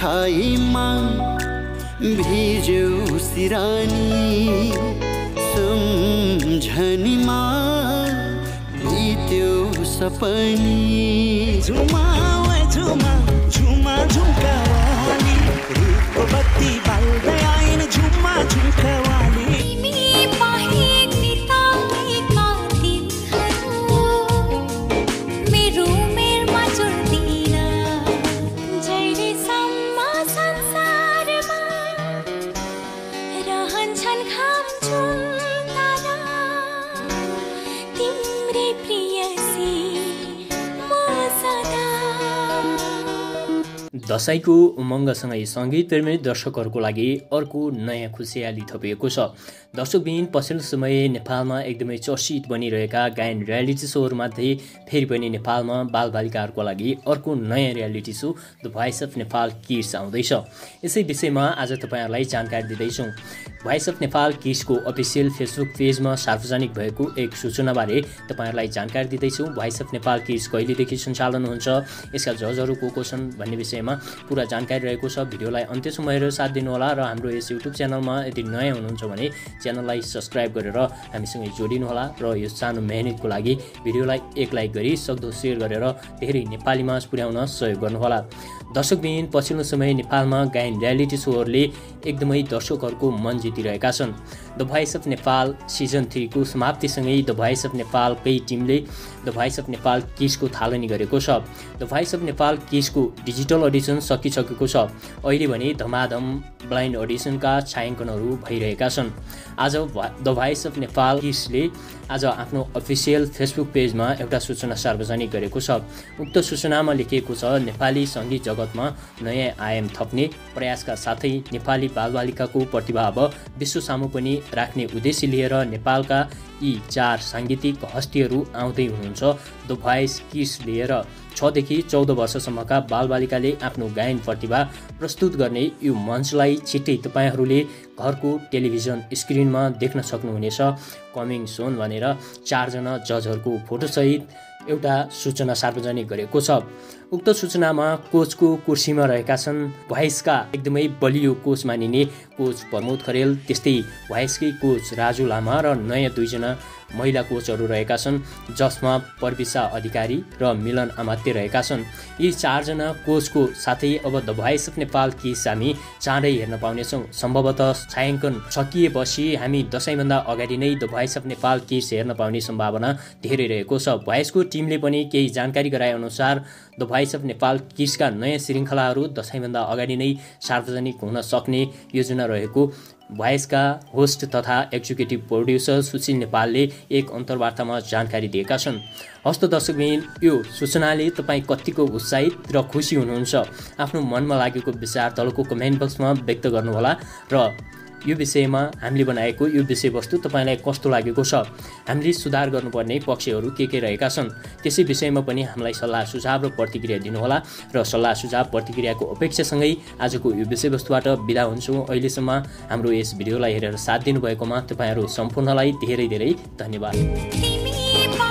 खाइमा भिज्यो सिरानी सम्झनीमा बित्यो सपनी झुमा झुमा झुमा झुमकावाली रूपको बत्ती बाल्दै आइन झुमा झुमकावाली दशैंको उमङ्गसँगै सङ्गीतप्रेमी दर्शकहरूको लागि अर्को नयाँ खुसियाली थपिएको छ। दर्शकबिन पछिल्लो समय नेपालमा एकदमै चर्चित बनिरहेका गायन रियालिटी सोहरूमध्ये फेरि पनि नेपालमा बालबालिकाहरूको लागि अर्को नयाँ reality show the voice of Nepal kids आउँदैछ। यसै विषयमा आज तपाईँहरूलाई जानकारी दिँदैछौँ। भोइस अफ नेपाल किड्सको अफिसियल फेसबुक पेजमा सार्वजनिक भएको एक सूचनाबारे तपाईँहरूलाई जानकारी दिँदैछौँ। भोइस अफ नेपाल किड्स कहिलेदेखि सञ्चालन हुन्छ, यसका जजहरू को छन् भन्ने विषयमा पुरा जानकारी रहेको छ। भिडियोलाई अन्त्यसम्म हेरेर साथ दिनुहोला र हाम्रो यस युट्युब च्यानलमा यदि नयाँ हुनुहुन्छ भने च्यानललाई सब्सक्राइब गरेर हामीसँगै जोडिनुहोला र यो सानो मेहनतको लागि भिडियोलाई एक लाइक गरी सक्दो सेयर गरेर धेरै नेपालीमा पुर्याउन सहयोग गर्नुहोला। दर्शकबिन पछिल्लो समय नेपालमा गायन रियालिटी सोहरूले एकदमै दर्शकहरूको मन जितिरहेका छन्। The voice of Nepal season 3 को समाप्तिसँगै द भोइस अफ नेपालकै टिमले द भोइस अफ नेपाल किड्सको थालनी गरेको छ। द भोइस अफ नेपाल किड्सको डिजिटल अडिसन सकिसकेको छ। अहिले भने धमाधम ब्लाइन्ड अडिसनका छायाङ्कनहरू भइरहेका छन्। आज द भोइस अफ नेपाल किड्सले आज आफ्नो अफिसियल फेसबुक पेजमा एउटा सूचना सार्वजनिक गरेको छ। उक्त सूचनामा लेखिएको छ, नेपाली सङ्गीत जगतमा नयाँ आयाम थप्ने प्रयासका साथै नेपाली बालबालिकाको प्रतिभा अब विश्व सामु पनि राख्ने उद्देश्य लिएर नेपालका यी 4 साङ्गीतिक हस्तीहरू आउँदै हुनुहुन्छ। द भोइस किड्स लिएर 6 देखि 14 वर्षसम्मका बालबालिकाले आफ्नो गायन प्रतिभा प्रस्तुत गर्ने यो मञ्चलाई छिट्टै तपाईँहरूले घरको टेलिभिजन स्क्रिनमा देख्न सक्नुहुनेछ। कमिङ सोन भनेर 4 जना जजहरूको फोटोसहित एउटा सूचना सार्वजनिक गरेको छ। उक्त सूचनामा कोचको कुर्सीमा रहेका छन् भोइसका एकदमै बलियो कोच मानिने कोच प्रमोद खरेल, त्यस्तै भोइसकै कोच राजु लामा र नयाँ 2 जना महिला कोचहरू रहेका छन्, जसमा प्रविशा अधिकारी र मिलन आमात्य रहेका छन्। यी 4 जना कोचको साथै अब the voice of Nepal kids हामी चाँडै हेर्न पाउनेछौँ। सम्भवतः छायाङ्कन सकिएपछि हामी दशैँभन्दा अगाडि नै the voice of Nepal kids हेर्न पाउने सम्भावना धेरै रहेको छ। भोइसको टिमले पनि केही जानकारी गराएअनुसार द भोइस अफ नेपाल किड्सका नयाँ श्रृङ्खलाहरू दशैँभन्दा अगाडि नै सार्वजनिक हुन सक्ने योजना रहेको भोइसका होस्ट तथा एक्जिक्युटिभ प्रोड्युसर सुशील नेपालले एक अन्तर्वार्तामा जानकारी दिएका छन्। हस्त दर्शकबिन, यो सूचनाले तपाईँ कतिको उत्साहित र खुसी हुनुहुन्छ, आफ्नो मनमा लागेको विचार तलको कमेन्ट बक्समा व्यक्त गर्नुहोला र यो विषयमा हामीले बनाएको यो विषयवस्तु तपाईँलाई कस्तो लागेको छ, हामीले सुधार गर्नुपर्ने पक्षहरू के रहेका छन्, त्यसै विषयमा पनि हामीलाई सल्लाह सुझाव र प्रतिक्रिया दिनुहोला र सल्लाह सुझाव प्रतिक्रियाको अपेक्षासँगै आजको यो विषयवस्तुबाट बिदा हुन्छौँ। अहिलेसम्म हाम्रो यस भिडियोलाई हेरेर साथ दिनुभएकोमा तपाईँहरू सम्पूर्णलाई धेरै धेरै धन्यवाद।